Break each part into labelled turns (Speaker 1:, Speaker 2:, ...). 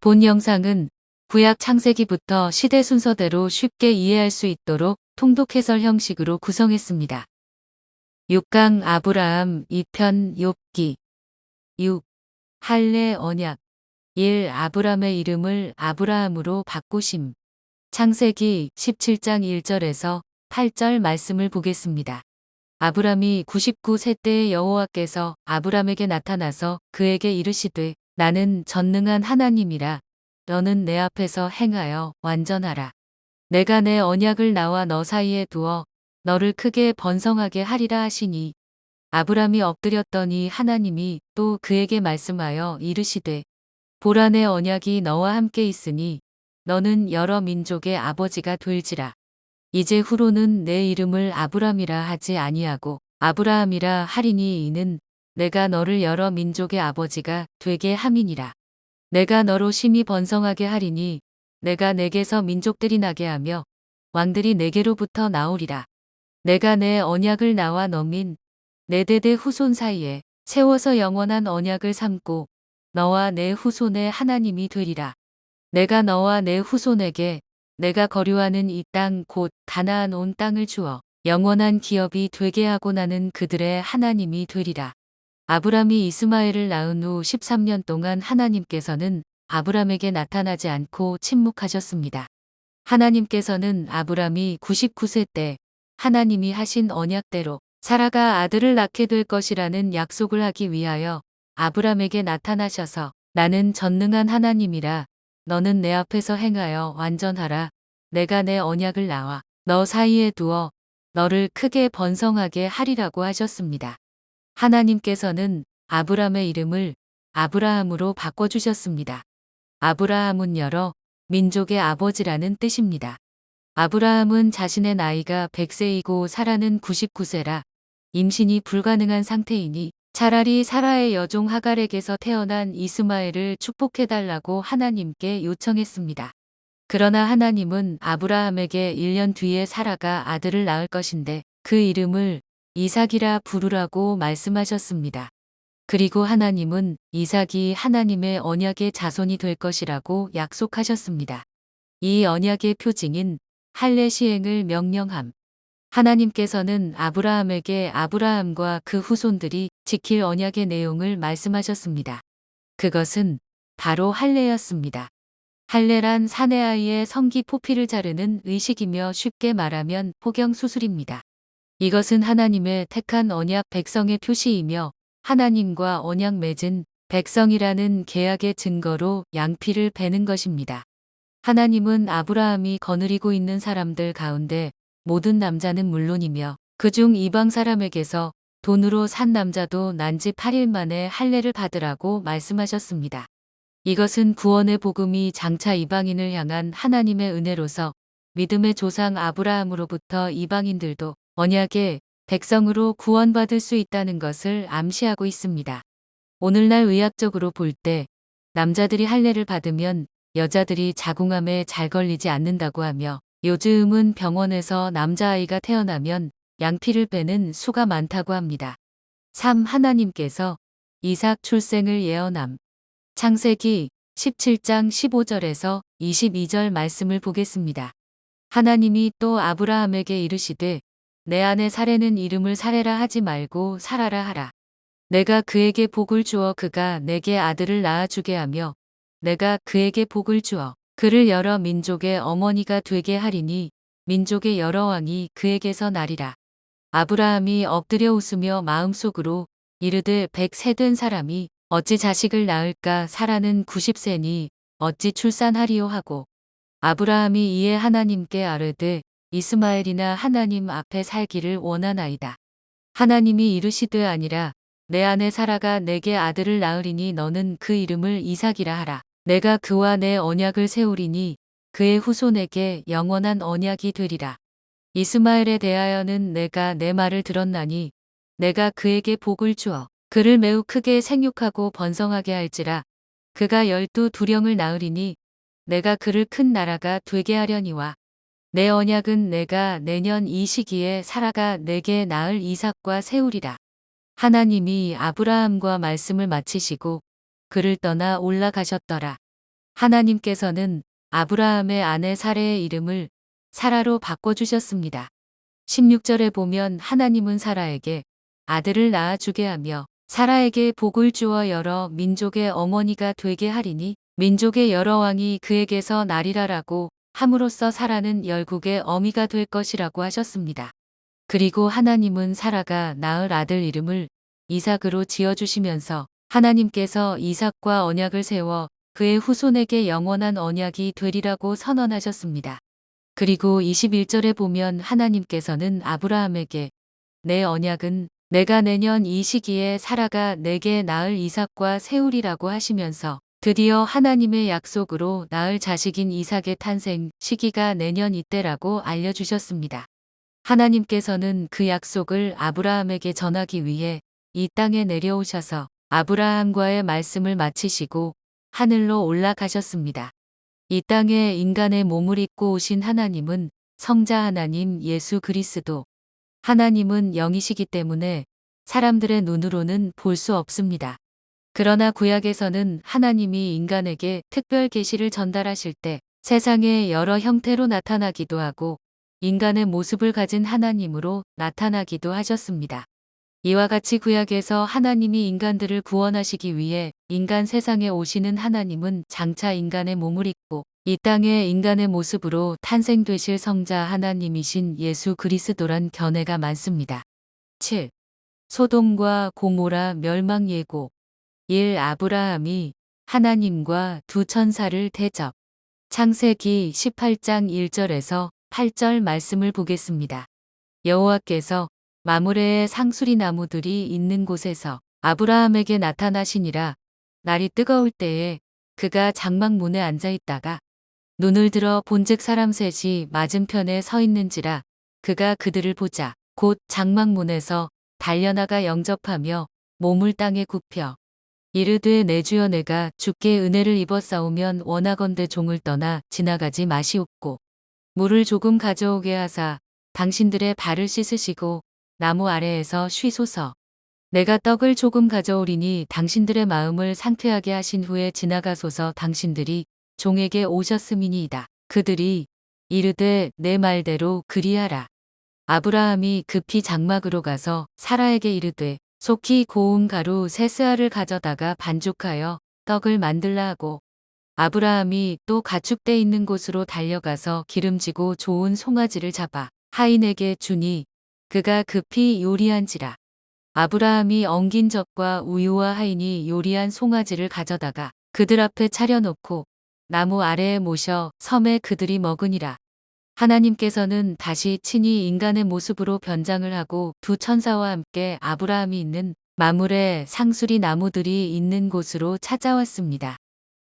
Speaker 1: 본 영상은 구약 창세기부터 시대 순서대로 쉽게 이해할 수 있도록 통독 해설 형식으로 구성했습니다. 6강 아브라함 2편 욥기 6. 할례 언약 1. 아브람의 이름을 아브라함으로 바꾸심. 창세기 17장 1절에서 8절 말씀을 보겠습니다. 아브람이 99세 때에 여호와께서 아브람에게 나타나서 그에게 이르시되 나는 전능한 하나님이라. 너는 내 앞에서 행하여 완전하라. 내가 내 언약을 나와 너 사이에 두어 너를 크게 번성하게 하리라 하시니 아브람이 엎드렸더니 하나님이 또 그에게 말씀하여 이르시되 보라 내 언약이 너와 함께 있으니 너는 여러 민족의 아버지가 될지라. 이제 후로는 내 이름을 아브람이라 하지 아니하고 아브라함이라 하리니 이는 내가 너를 여러 민족의 아버지가 되게 함이니라. 내가 너로 심히 번성하게 하리니 내가 내게서 민족들이 나게 하며 왕들이 내게로부터 나오리라. 내가 내 언약을 나와 너민 내 대대 후손 사이에 세워서 영원한 언약을 삼고 너와 내 후손의 하나님이 되리라. 내가 너와 내 후손에게 내가 거류하는 이 땅 곧 가나안 온 땅을 주어 영원한 기업이 되게 하고 나는 그들의 하나님이 되리라. 아브람이 이스마엘을 낳은 후 13년 동안 하나님께서는 아브람에게 나타나지 않고 침묵하셨습니다. 하나님께서는 아브람이 99세 때 하나님이 하신 언약대로 사라가 아들을 낳게 될 것이라는 약속을 하기 위하여 아브람에게 나타나셔서 나는 전능한 하나님이라. 너는 내 앞에서 행하여 완전하라. 내가 내 언약을 나와 너 사이에 두어 너를 크게 번성하게 하리라고 하셨습니다. 하나님께서는 아브람의 이름을 아브라함으로 바꿔주셨습니다. 아브라함은 여러 민족의 아버지라는 뜻입니다. 아브라함은 자신의 나이가 100세이고 사라는 99세라 임신이 불가능한 상태이니 차라리 사라의 여종 하갈에게서 태어난 이스마엘을 축복해달라고 하나님께 요청했습니다. 그러나 하나님은 아브라함에게 1년 뒤에 사라가 아들을 낳을 것인데 그 이름을 이삭이라 부르라고 말씀하셨습니다. 그리고 하나님은 이삭이 하나님의 언약의 자손이 될 것이라고 약속하셨습니다. 이 언약의 표징인 할례 시행을 명령함. 하나님께서는 아브라함에게 아브라함과 그 후손들이 지킬 언약의 내용을 말씀하셨습니다. 그것은 바로 할례였습니다. 할례란 사내 아이의 성기 포피를 자르는 의식이며 쉽게 말하면 포경 수술입니다. 이것은 하나님의 택한 언약 백성의 표시이며 하나님과 언약 맺은 백성이라는 계약의 증거로 양피를 베는 것입니다. 하나님은 아브라함이 거느리고 있는 사람들 가운데 모든 남자는 물론이며 그중 이방 사람에게서 돈으로 산 남자도 난지 8일 만에 할례를 받으라고 말씀하셨습니다. 이것은 구원의 복음이 장차 이방인을 향한 하나님의 은혜로서 믿음의 조상 아브라함으로부터 이방인들도 언약의 백성으로 구원받을 수 있다는 것을 암시하고 있습니다. 오늘날 의학적으로 볼 때 남자들이 할례를 받으면 여자들이 자궁암에 잘 걸리지 않는다고 하며 요즘은 병원에서 남자아이가 태어나면 양피를 빼는 수가 많다고 합니다. 3. 하나님께서 이삭 출생을 예언함. 창세기 17장 15절에서 22절 말씀을 보겠습니다. 하나님이 또 아브라함에게 이르시되 내 아내 사레는 이름을 사레라 하지 말고 사라라 하라. 내가 그에게 복을 주어 그가 내게 아들을 낳아주게 하며 내가 그에게 복을 주어 그를 여러 민족의 어머니가 되게 하리니 민족의 여러 왕이 그에게서 나리라. 아브라함이 엎드려 웃으며 마음속으로 이르되 100세 된 사람이 어찌 자식을 낳을까. 사라는 90세니 어찌 출산하리요 하고 아브라함이 이에 하나님께 아뢰되 이스마엘이나 하나님 앞에 살기를 원하나이다. 하나님이 이르시되 아니라 내 아내 사라가 내게 아들을 낳으리니 너는 그 이름을 이삭이라 하라. 내가 그와 내 언약을 세우리니 그의 후손에게 영원한 언약이 되리라. 이스마엘에 대하여는 내가 내 말을 들었나니 내가 그에게 복을 주어 그를 매우 크게 생육하고 번성하게 할지라. 그가 12두령을 낳으리니 내가 그를 큰 나라가 되게 하려니와 내 언약은 내가 내년 이 시기에 사라가 내게 낳을 이삭과 세우리라. 하나님이 아브라함과 말씀을 마치시고 그를 떠나 올라가셨더라. 하나님께서는 아브라함의 아내 사레의 이름을 사라로 바꿔주셨습니다. 16절에 보면 하나님은 사라에게 아들을 낳아주게 하며 사라에게 복을 주어 여러 민족의 어머니가 되게 하리니 민족의 여러 왕이 그에게서 나리라라고 함으로써 사라는 열국의 어미가 될 것이라고 하셨습니다. 그리고 하나님은 사라가 낳을 아들 이름을 이삭으로 지어주시면서 하나님께서 이삭과 언약을 세워 그의 후손에게 영원한 언약이 되리라고 선언하셨습니다. 그리고 21절에 보면 하나님께서는 아브라함에게 내 언약은 내가 내년 이 시기에 사라가 내게 낳을 이삭과 세우리라고 하시면서 드디어 하나님의 약속으로 낳을 자식인 이삭의 탄생 시기가 내년 이때라고 알려주셨습니다. 하나님께서는 그 약속을 아브라함에게 전하기 위해 이 땅에 내려오셔서 아브라함과의 말씀을 마치시고 하늘로 올라가셨습니다. 이 땅에 인간의 몸을 입고 오신 하나님은 성자 하나님 예수 그리스도. 하나님은 영이시기 때문에 사람들의 눈으로는 볼 수 없습니다. 그러나 구약에서는 하나님이 인간에게 특별 계시를 전달하실 때 세상의 여러 형태로 나타나기도 하고 인간의 모습을 가진 하나님으로 나타나기도 하셨습니다. 이와 같이 구약에서 하나님이 인간들을 구원하시기 위해 인간 세상에 오시는 하나님은 장차 인간의 몸을 입고 이 땅에 인간의 모습으로 탄생되실 성자 하나님이신 예수 그리스도란 견해가 많습니다. 7. 소돔과 고모라 멸망 예고. 1. 아브라함이 하나님과 두 천사를 대접. 창세기 18장 1절에서 8절 말씀을 보겠습니다. 여호와께서 마므레의 상수리 나무들이 있는 곳에서 아브라함에게 나타나시니라. 날이 뜨거울 때에 그가 장막문에 앉아 있다가 눈을 들어 본즉 사람 셋이 맞은편에 서 있는지라. 그가 그들을 보자 곧 장막문에서 달려나가 영접하며 몸을 땅에 굽혀 이르되 내 주여 내가 주께 은혜를 입었사오면 원하건대 종을 떠나 지나가지 마시옵고 물을 조금 가져오게 하사 당신들의 발을 씻으시고 나무 아래에서 쉬소서. 내가 떡을 조금 가져오리니 당신들의 마음을 상쾌하게 하신 후에 지나가소서. 당신들이 종에게 오셨음이니이다. 그들이 이르되 내 말대로 그리하라. 아브라함이 급히 장막으로 가서 사라에게 이르되 속히 고운 가루 세 스아를 가져다가 반죽하여 떡을 만들라 하고 아브라함이 또 가축대 있는 곳으로 달려가서 기름지고 좋은 송아지를 잡아 하인에게 주니 그가 급히 요리한지라. 아브라함이 엉긴 젖과 우유와 하인이 요리한 송아지를 가져다가 그들 앞에 차려놓고 나무 아래에 모셔 섬에 그들이 먹으니라. 하나님께서는 다시 친히 인간의 모습으로 변장을 하고 두 천사와 함께 아브라함이 있는 마므레 상수리 나무들이 있는 곳으로 찾아왔습니다.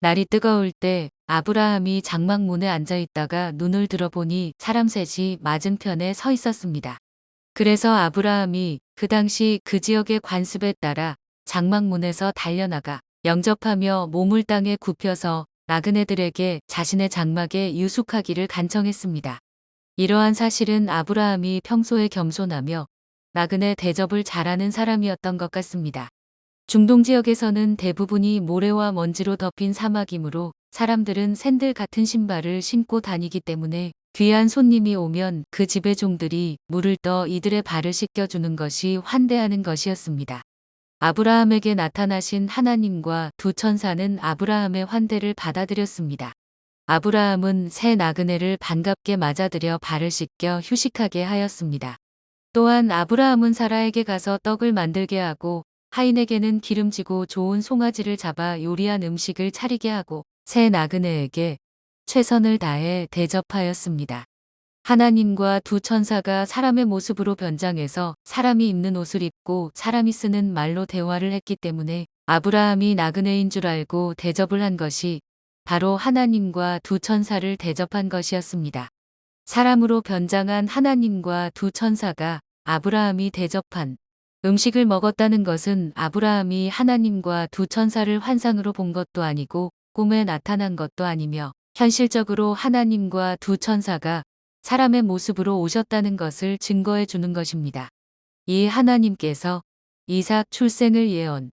Speaker 1: 날이 뜨거울 때 아브라함이 장막문에 앉아 있다가 눈을 들어보니 사람 셋이 맞은편에 서 있었습니다. 그래서 아브라함이 그 당시 그 지역의 관습에 따라 장막문에서 달려나가 영접하며 몸을 땅에 굽혀서 나그네들에게 자신의 장막에 유숙하기를 간청했습니다. 이러한 사실은 아브라함이 평소에 겸손하며 나그네 대접을 잘하는 사람이었던 것 같습니다. 중동 지역에서는 대부분이 모래와 먼지로 덮인 사막이므로 사람들은 샌들 같은 신발을 신고 다니기 때문에 귀한 손님이 오면 그 집의 종들이 물을 떠 이들의 발을 씻겨주는 것이 환대하는 것이었습니다. 아브라함에게 나타나신 하나님과 두 천사는 아브라함의 환대를 받아들였습니다. 아브라함은 새 나그네를 반갑게 맞아들여 발을 씻겨 휴식하게 하였습니다. 또한 아브라함은 사라에게 가서 떡을 만들게 하고 하인에게는 기름지고 좋은 송아지를 잡아 요리한 음식을 차리게 하고 새 나그네에게 최선을 다해 대접하였습니다. 하나님과 두 천사가 사람의 모습으로 변장해서 사람이 입는 옷을 입고 사람이 쓰는 말로 대화를 했기 때문에 아브라함이 나그네인 줄 알고 대접을 한 것이 바로 하나님과 두 천사를 대접한 것이었습니다. 사람으로 변장한 하나님과 두 천사가 아브라함이 대접한 음식을 먹었다는 것은 아브라함이 하나님과 두 천사를 환상으로 본 것도 아니고 꿈에 나타난 것도 아니며 현실적으로 하나님과 두 천사가 사람의 모습으로 오셨다는 것을 증거해 주는 것입니다. 이 하나님께서 이삭 출생을 예언.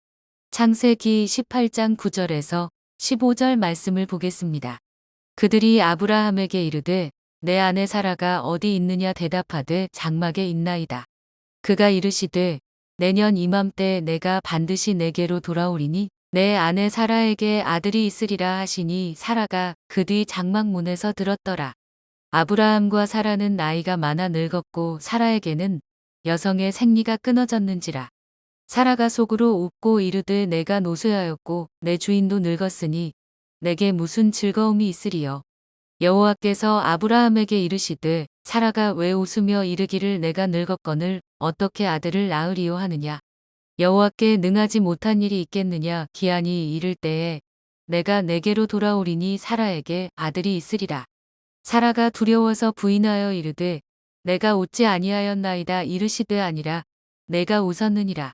Speaker 1: 창세기 18장 9절에서 15절 말씀을 보겠습니다. 그들이 아브라함에게 이르되 내 아내 사라가 어디 있느냐 대답하되 장막에 있나이다. 그가 이르시되 내년 이맘때 내가 반드시 내게로 돌아오리니 내 아내 사라에게 아들이 있으리라 하시니 사라가 그 뒤 장막 문에서 들었더라. 아브라함과 사라는 나이가 많아 늙었고 사라에게는 여성의 생리가 끊어졌는지라. 사라가 속으로 웃고 이르되 내가 노쇠하였고 내 주인도 늙었으니 내게 무슨 즐거움이 있으리요. 여호와께서 아브라함에게 이르시되 사라가 왜 웃으며 이르기를 내가 늙었거늘 어떻게 아들을 낳으리요 하느냐. 여호와께 능하지 못한 일이 있겠느냐. 기한이 이를 때에 내가 내게로 돌아오리니 사라에게 아들이 있으리라. 사라가 두려워서 부인하여 이르되 내가 웃지 아니하였나이다. 이르시되 아니라 내가 웃었느니라.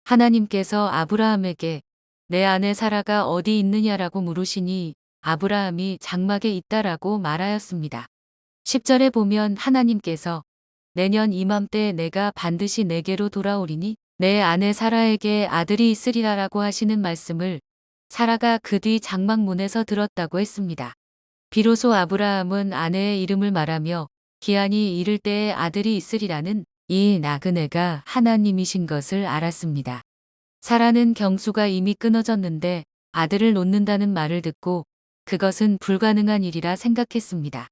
Speaker 1: 하나님께서 아브라함에게 내 아내 사라가 어디 있느냐라고 물으시니 아브라함이 장막에 있다라고 말하였습니다. 10절에 보면 하나님께서 내년 이맘때 내가 반드시 내게로 돌아오리니 내 아내 사라에게 아들이 있으리라라고 하시는 말씀을 사라가 그 뒤 장막 문에서 들었다고 했습니다. 비로소 아브라함은 아내의 이름을 말하며 기한이 이를 때에 아들이 있으리라는 이 나그네가 하나님이신 것을 알았습니다. 사라는 경수가 이미 끊어졌는데 아들을 놓는다는 말을 듣고 그것은 불가능한 일이라 생각했습니다.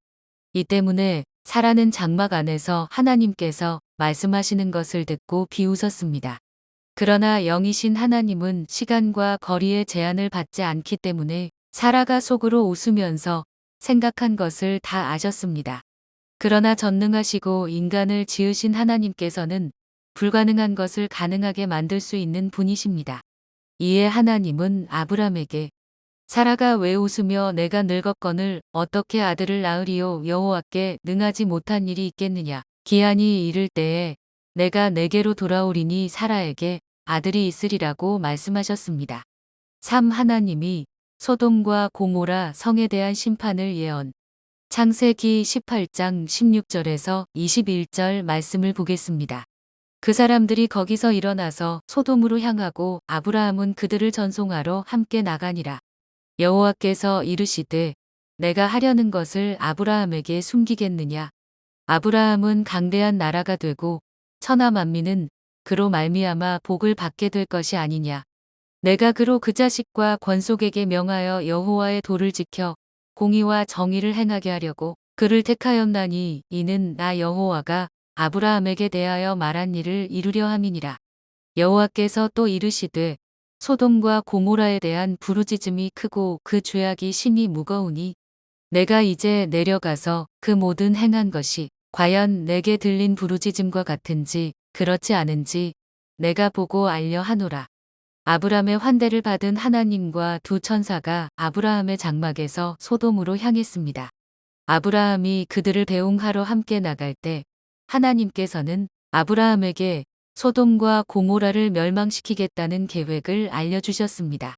Speaker 1: 이 때문에 사라는 장막 안에서 하나님께서 말씀하시는 것을 듣고 비웃었습니다. 그러나 영이신 하나님은 시간과 거리의 제한을 받지 않기 때문에 사라가 속으로 웃으면서 생각한 것을 다 아셨습니다. 그러나 전능하시고 인간을 지으신 하나님께서는 불가능한 것을 가능하게 만들 수 있는 분이십니다. 이에 하나님은 아브람에게 사라가 왜 웃으며 내가 늙었거늘 어떻게 아들을 낳으리요. 여호와께 능하지 못한 일이 있겠느냐. 기한이 이를 때에 내가 내게로 돌아오리니 사라에게 아들이 있으리라고 말씀하셨습니다. 3. 하나님이 소돔과 고모라 성에 대한 심판을 예언. 창세기 18장 16절에서 21절 말씀을 보겠습니다. 그 사람들이 거기서 일어나서 소돔으로 향하고 아브라함은 그들을 전송하러 함께 나가니라. 여호와께서 이르시되 내가 하려는 것을 아브라함에게 숨기겠느냐. 아브라함은 강대한 나라가 되고 천하 만민은 그로 말미암아 복을 받게 될 것이 아니냐. 내가 그로 그 자식과 권속에게 명하여 여호와의 도를 지켜 공의와 정의를 행하게 하려고 그를 택하였나니 이는 나 여호와가 아브라함에게 대하여 말한 일을 이루려 함이니라. 여호와께서 또 이르시되 소돔과 고모라에 대한 부르짖음이 크고 그 죄악이 심히 무거우니 내가 이제 내려가서 그 모든 행한 것이 과연 내게 들린 부르짖음과 같은지 그렇지 않은지 내가 보고 알려 하노라. 아브람의 환대를 받은 하나님과 두 천사가 아브라함의 장막에서 소돔으로 향했습니다. 아브라함이 그들을 배웅하러 함께 나갈 때 하나님께서는 아브라함에게 소돔과 고모라를 멸망시키겠다는 계획을 알려주셨습니다.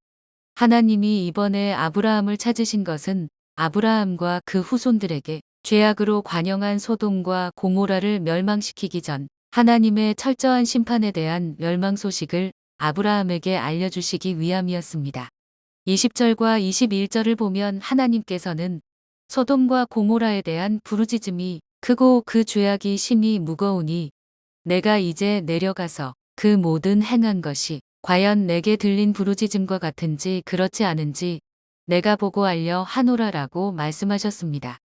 Speaker 1: 하나님이 이번에 아브라함을 찾으신 것은 아브라함과 그 후손들에게 죄악으로 관영한 소돔과 고모라를 멸망시키기 전 하나님의 철저한 심판에 대한 멸망 소식을 아브라함에게 알려주시기 위함이었습니다. 20절과 21절을 보면 하나님께서는 소돔과 고모라에 대한 부르짖음이 크고 그 죄악이 심히 무거우니 내가 이제 내려가서 그 모든 행한 것이 과연 내게 들린 부르짖음과 같은지 그렇지 않은지 내가 보고 알려 하노라라고 말씀하셨습니다.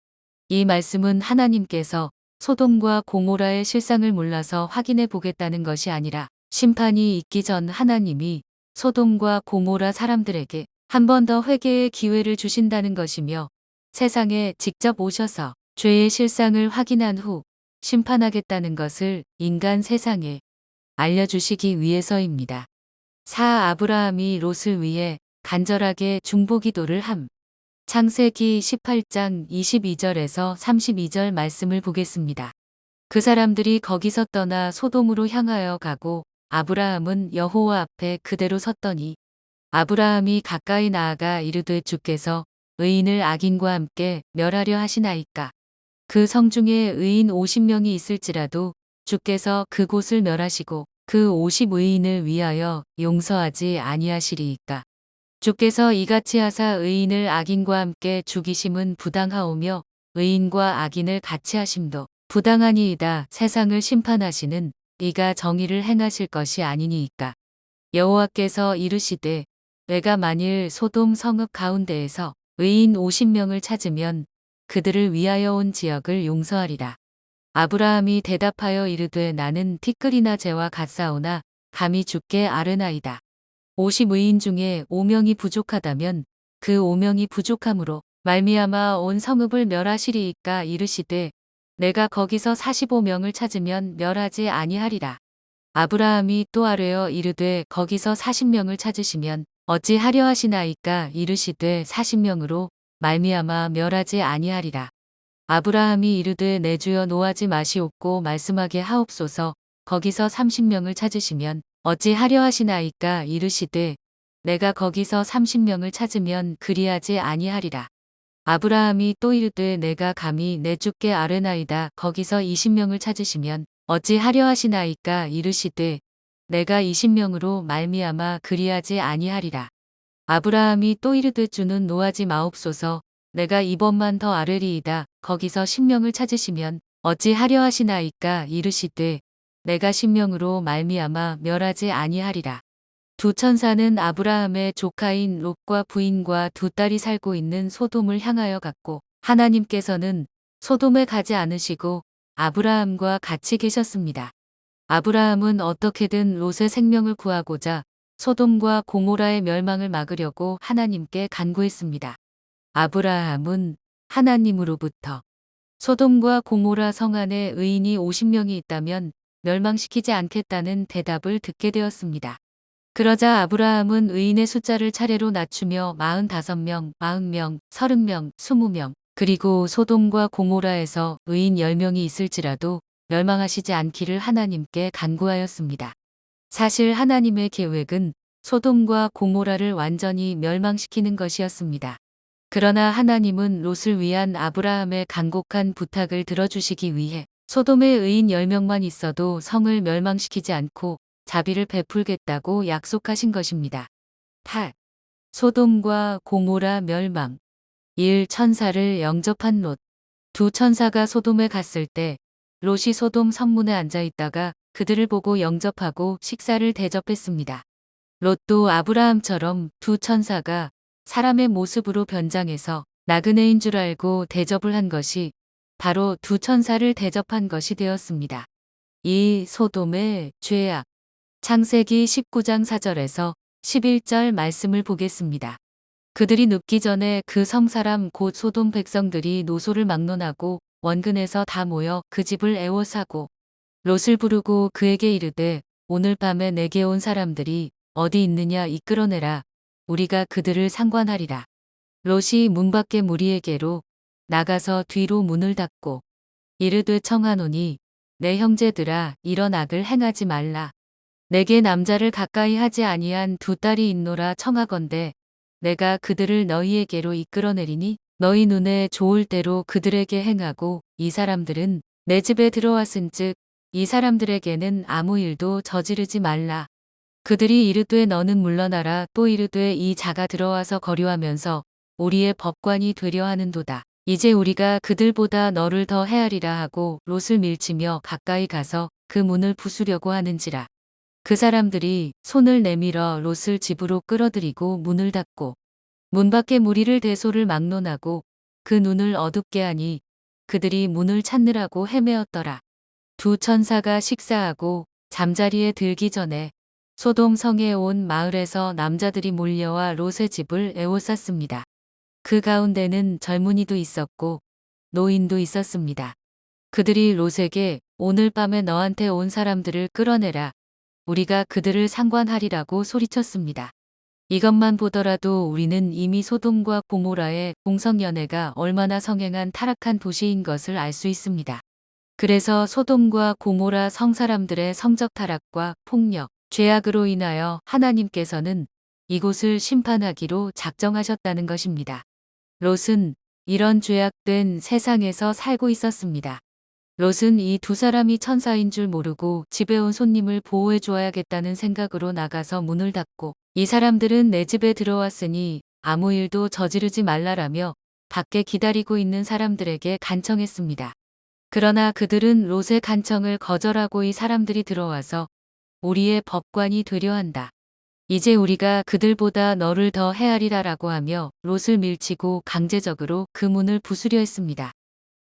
Speaker 1: 이 말씀은 하나님께서 소돔과 고모라의 실상을 몰라서 확인해 보겠다는 것이 아니라 심판이 있기 전 하나님이 소돔과 고모라 사람들에게 한 번 더 회개의 기회를 주신다는 것이며 세상에 직접 오셔서 죄의 실상을 확인한 후 심판하겠다는 것을 인간 세상에 알려주시기 위해서입니다. 4. 아브라함이 롯을 위해 간절하게 중보기도를 함. 창세기 18장 22절에서 32절 말씀을 보겠습니다. 그 사람들이 거기서 떠나 소돔으로 향하여 가고 아브라함은 여호와 앞에 그대로 섰더니 아브라함이 가까이 나아가 이르되 주께서 의인을 악인과 함께 멸하려 하시나이까. 그 성중에 의인 50명이 있을지라도 주께서 그곳을 멸하시고 그 50의인을 위하여 용서하지 아니하시리이까. 주께서 이같이 하사 의인을 악인과 함께 죽이심은 부당하오며 의인과 악인을 같이 하심도 부당하니이다. 세상을 심판하시는 이가 정의를 행하실 것이 아니니이까. 여호와께서 이르시되 내가 만일 소돔 성읍 가운데에서 의인 50명을 찾으면 그들을 위하여 온 지역을 용서하리라. 아브라함이 대답하여 이르되 나는 티끌이나 재와 같사오나 감히 주께 아뢰나이다. 50 의인 중에 5명이 부족하다면 그 5명이 부족함으로 말미암아 온 성읍을 멸하시리이까. 이르시되 내가 거기서 45명을 찾으면 멸하지 아니하리라. 아브라함이 또 아뢰어 이르되 거기서 40명을 찾으시면 어찌하려 하시나이까. 이르시되 40명으로 말미암아 멸하지 아니하리라. 아브라함이 이르되 내 주여 노하지 마시옵고 말씀하게 하옵소서. 거기서 30명을 찾으시면 어찌하려 하시나이까. 이르시되 내가 거기서 30명을 찾으면 그리하지 아니하리라. 아브라함이 또 이르되 내가 감히 내 주께 아뢰나이다. 거기서 20명을 찾으시면 어찌하려 하시나이까. 이르시되 내가 20명으로 말미암아 그리하지 아니하리라. 아브라함이 또 이르되 주는 노하지 마옵소서. 내가 이번만 더 아뢰리이다. 거기서 10명을 찾으시면 어찌하려 하시나이까. 이르시되 내가 10명으로 말미암아 멸하지 아니하리라. 두 천사는 아브라함의 조카인 롯과 부인과 두 딸이 살고 있는 소돔을 향하여 갔고 하나님께서는 소돔에 가지 않으시고 아브라함과 같이 계셨습니다. 아브라함은 어떻게든 롯의 생명을 구하고자 소돔과 고모라의 멸망을 막으려고 하나님께 간구했습니다. 아브라함은 하나님으로부터 소돔과 고모라 성 안에 의인이 50명이 있다면 멸망시키지 않겠다는 대답을 듣게 되었습니다. 그러자 아브라함은 의인의 숫자를 차례로 낮추며 45명, 40명, 30명, 20명, 그리고 소돔과 고모라에서 의인 10명이 있을지라도 멸망하시지 않기를 하나님께 간구하였습니다. 사실 하나님의 계획은 소돔과 고모라를 완전히 멸망시키는 것이었습니다. 그러나 하나님은 롯을 위한 아브라함의 간곡한 부탁을 들어주시기 위해 소돔의 의인 10명만 있어도 성을 멸망시키지 않고 자비를 베풀겠다고 약속하신 것입니다. 8. 소돔과 고모라 멸망. 1. 천사를 영접한 롯. 두 천사가 소돔에 갔을 때 롯이 소돔 성문에 앉아 있다가 그들을 보고 영접하고 식사를 대접했습니다. 롯도 아브라함처럼 두 천사가 사람의 모습으로 변장해서 나그네인 줄 알고 대접을 한 것이 바로 두 천사를 대접한 것이 되었습니다. 2. 소돔의 죄악. 창세기 19장 4절에서 11절 말씀을 보겠습니다. 그들이 눕기 전에 그 성사람 곧 소돔 백성들이 노소를 막론하고 원근에서 다 모여 그 집을 애워싸고 롯을 부르고 그에게 이르되 오늘 밤에 내게 온 사람들이 어디 있느냐 이끌어내라. 우리가 그들을 상관하리라. 롯이 문 밖에 무리에게로 나가서 뒤로 문을 닫고 이르되 청하노니 내 형제들아 이런 악을 행하지 말라. 내게 남자를 가까이 하지 아니한 두 딸이 있노라. 청하건대 내가 그들을 너희에게로 이끌어내리니 너희 눈에 좋을 대로 그들에게 행하고 이 사람들은 내 집에 들어왔은즉 이 사람들에게는 아무 일도 저지르지 말라. 그들이 이르되 너는 물러나라. 또 이르되 이 자가 들어와서 거류하면서 우리의 법관이 되려 하는도다. 이제 우리가 그들보다 너를 더 헤아리라 하고 롯을 밀치며 가까이 가서 그 문을 부수려고 하는지라. 그 사람들이 손을 내밀어 롯을 집으로 끌어들이고 문을 닫고 문 밖에 무리를 대소를 막론하고 그 눈을 어둡게 하니 그들이 문을 찾느라고 헤매었더라. 두 천사가 식사하고 잠자리에 들기 전에 소돔 성에 온 마을에서 남자들이 몰려와 롯의 집을 애워쌌습니다. 그 가운데는 젊은이도 있었고 노인도 있었습니다. 그들이 롯에게 오늘 밤에 너한테 온 사람들을 끌어내라. 우리가 그들을 상관하리라고 소리쳤습니다. 이것만 보더라도 우리는 이미 소돔과 고모라의 공성연애가 얼마나 성행한 타락한 도시인 것을 알 수 있습니다. 그래서 소돔과 고모라 성 사람들의 성적 타락과 폭력, 죄악으로 인하여 하나님께서는 이곳을 심판하기로 작정하셨다는 것입니다. 롯은 이런 죄악된 세상에서 살고 있었습니다. 롯은 이 두 사람이 천사인 줄 모르고 집에 온 손님을 보호해 주어야겠다는 생각으로 나가서 문을 닫고 이 사람들은 내 집에 들어왔으니 아무 일도 저지르지 말라라며 밖에 기다리고 있는 사람들에게 간청했습니다. 그러나 그들은 롯의 간청을 거절하고 이 사람들이 들어와서 우리의 법관이 되려 한다. 이제 우리가 그들보다 너를 더 헤아리라라고 하며 롯을 밀치고 강제적으로 그 문을 부수려 했습니다.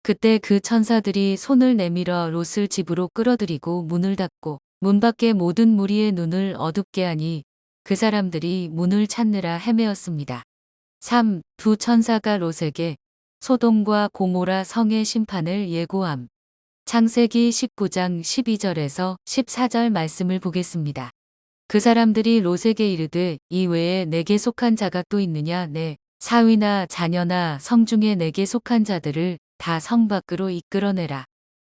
Speaker 1: 그때 그 천사들이 손을 내밀어 롯을 집으로 끌어들이고 문을 닫고 문 밖의 모든 무리의 눈을 어둡게 하니 그 사람들이 문을 찾느라 헤매었습니다. 3. 두 천사가 롯에게 소돔과 고모라 성의 심판을 예고함. 창세기 19장 12절에서 14절 말씀을 보겠습니다. 그 사람들이 롯에게 이르되 이 외에 내게 속한 자가 또 있느냐 내 사위나 자녀나 성 중에 내게 속한 자들을 다 성 밖으로 이끌어내라.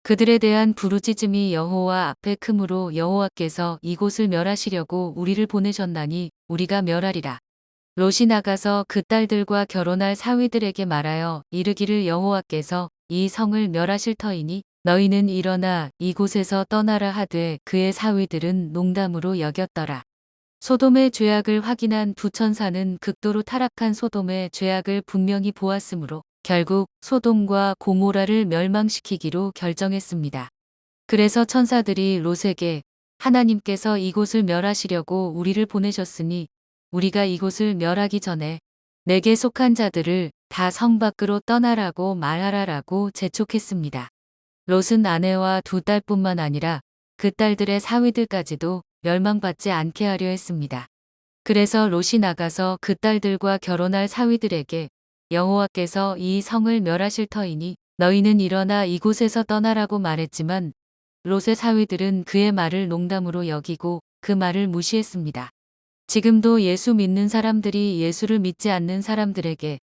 Speaker 1: 그들에 대한 부르짖음이 여호와 앞에 크므로 여호와께서 이곳을 멸하시려고 우리를 보내셨나니 우리가 멸하리라. 롯이 나가서 그 딸들과 결혼할 사위들에게 말하여 이르기를 여호와께서 이 성을 멸하실 터이니 너희는 일어나 이곳에서 떠나라 하되 그의 사위들은 농담으로 여겼더라. 소돔의 죄악을 확인한 두 천사는 극도로 타락한 소돔의 죄악을 분명히 보았으므로 결국 소돔과 고모라를 멸망시키기로 결정했습니다. 그래서 천사들이 롯에게 하나님께서 이곳을 멸하시려고 우리를 보내셨으니 우리가 이곳을 멸하기 전에 내게 속한 자들을 다 성 밖으로 떠나라고 말하라라고 재촉했습니다. 롯은 아내와 두 딸뿐만 아니라 그 딸들의 사위들까지도 멸망받지 않게 하려 했습니다. 그래서 롯이 나가서 그 딸들과 결혼할 사위들에게 여호와께서 이 성을 멸하실 터이니 너희는 일어나 이곳에서 떠나라고 말했지만 롯의 사위들은 그의 말을 농담으로 여기고 그 말을 무시했습니다. 지금도 예수 믿는 사람들이 예수를 믿지 않는 사람들에게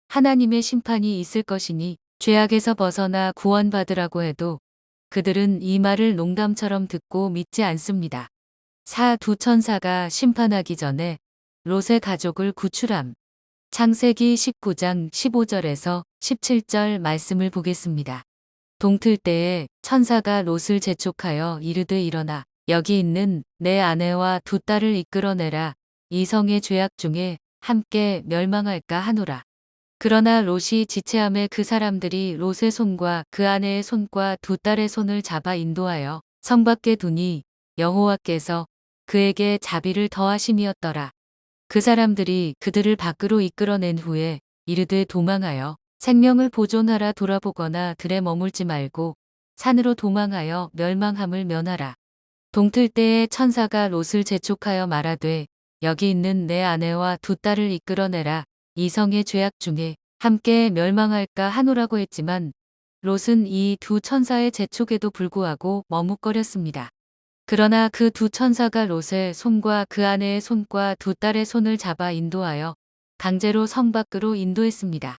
Speaker 1: 하나님의 심판이 있을 것이니 죄악에서 벗어나 구원받으라고 해도 그들은 이 말을 농담처럼 듣고 믿지 않습니다. 두 천사가 심판하기 전에 롯의 가족을 구출함. 창세기 19장 15절에서 17절 말씀을 보겠습니다. 동틀 때에 천사가 롯을 재촉하여 이르되 일어나 여기 있는 내 아내와 두 딸을 이끌어내라. 이 성의 죄악 중에 함께 멸망할까 하노라. 그러나 롯이 지체함에 그 사람들이 롯의 손과 그 아내의 손과 두 딸의 손을 잡아 인도하여 성 밖에 두니 여호와께서 그에게 자비를 더하심이었더라. 그 사람들이 그들을 밖으로 이끌어낸 후에 이르되 도망하여 생명을 보존하라 돌아보거나 들에 머물지 말고 산으로 도망하여 멸망함을 면하라. 동틀 때에 천사가 롯을 재촉하여 말하되 여기 있는 내 아내와 두 딸을 이끌어내라. 이 성의 죄악 중에 함께 멸망할까 하노라고 했지만 롯은 이 두 천사의 재촉에도 불구하고 머뭇거렸습니다. 그러나 그 두 천사가 롯의 손과 그 아내의 손과 두 딸의 손을 잡아 인도하여 강제로 성 밖으로 인도했습니다.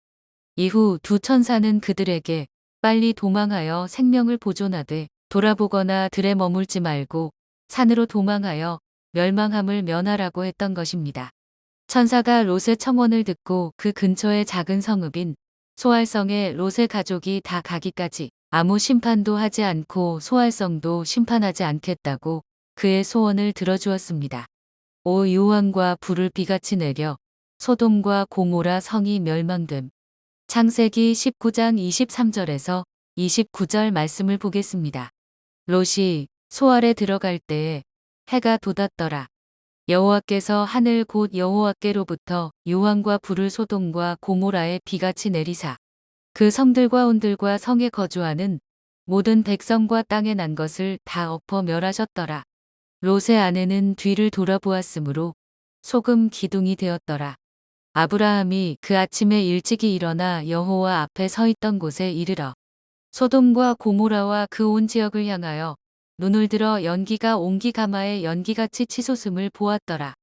Speaker 1: 이후 두 천사는 그들에게 빨리 도망하여 생명을 보존하되 돌아보거나 들에 머물지 말고 산으로 도망하여 멸망함을 면하라고 했던 것입니다. 천사가 롯의 청원을 듣고 그 근처의 작은 성읍인 소알성에 롯의 가족이 다 가기까지 아무 심판도 하지 않고 소알성도 심판하지 않겠다고 그의 소원을 들어주었습니다. 유황과 불을 비같이 내려 소돔과 고모라 성이 멸망됨. 창세기 19장 23절에서 29절 말씀을 보겠습니다. 롯이 소알에 들어갈 때에 해가 돋았더라. 여호와께서 하늘 곧 여호와께로부터 유황과 불을 소돔과 고모라에 비같이 내리사 그 성들과 온들과 성에 거주하는 모든 백성과 땅에 난 것을 다 엎어 멸하셨더라. 롯의 아내는 뒤를 돌아보았으므로 소금 기둥이 되었더라. 아브라함이 그 아침에 일찍이 일어나 여호와 앞에 서 있던 곳에 이르러 소돔과 고모라와 그 온 지역을 향하여 눈을 들어 연기가 옹기 가마에 연기같이 치솟음을 보았더라.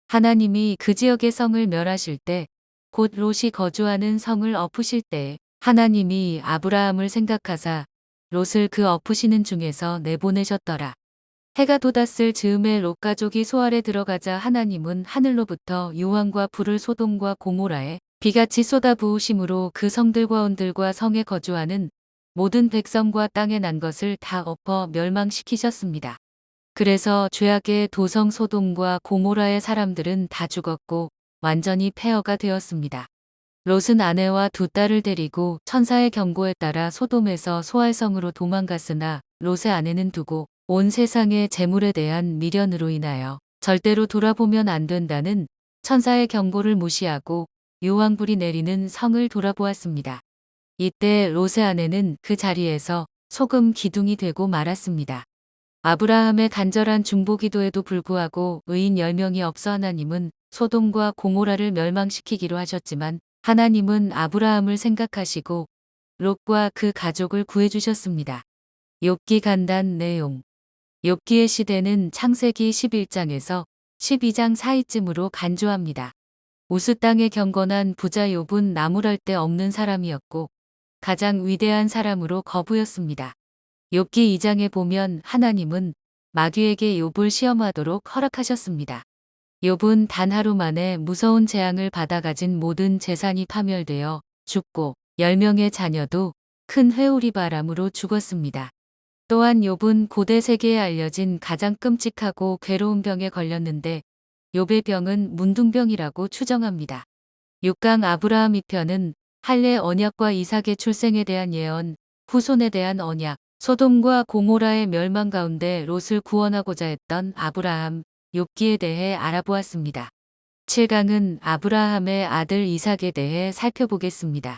Speaker 1: 하나님이 그 지역의 성을 멸하실 때 곧 롯이 거주하는 성을 엎으실 때에 하나님이 아브라함을 생각하사 롯을 그 엎으시는 중에서 내보내셨더라. 해가 돋았을 즈음에 롯 가족이 소알에 들어가자 하나님은 하늘로부터 유황과 불을 소돔과 고모라에 비같이 쏟아부으심으로 그 성들과 온들과 성에 거주하는 모든 백성과 땅에 난 것을 다 엎어 멸망시키셨습니다. 그래서 죄악의 도성 소돔과 고모라의 사람들은 다 죽었고 완전히 폐허가 되었습니다. 롯은 아내와 두 딸을 데리고 천사의 경고에 따라 소돔에서 소알성으로 도망갔으나 롯의 아내는 두고 온 세상의 재물에 대한 미련으로 인하여 절대로 돌아보면 안 된다는 천사의 경고를 무시하고 요왕불이 내리는 성을 돌아보았습니다. 이때 롯의 아내는 그 자리에서 소금 기둥이 되고 말았습니다. 아브라함의 간절한 중보기도에도 불구하고 의인 10명이 없어 하나님은 소돔과 고모라를 멸망시키기로 하셨지만 하나님은 아브라함을 생각하시고 롯과 그 가족을 구해주셨습니다. 욥기 간단 내용. 욥기의 시대는 창세기 11장에서 12장 사이쯤으로 간주합니다. 우스 땅에 경건한 부자 욥은 나무랄 데 없는 사람이었고 가장 위대한 사람으로 거부였습니다. 욥기 2장에 보면 하나님은 마귀에게 욥을 시험하도록 허락하셨습니다. 욥은 단 하루 만에 무서운 재앙을 받아 가진 모든 재산이 파멸되어 죽고 10명의 자녀도 큰 회오리 바람으로 죽었습니다. 또한 욥은 고대 세계에 알려진 가장 끔찍하고 괴로운 병에 걸렸는데 욥의 병은 문둥병이라고 추정합니다. 6강 아브라함 2편은 할례 언약과 이삭의 출생에 대한 예언, 후손에 대한 언약, 소돔과 고모라의 멸망 가운데 롯을 구원하고자 했던 아브라함, 욥기에 대해 알아보았습니다. 7강은 아브라함의 아들 이삭에 대해 살펴보겠습니다.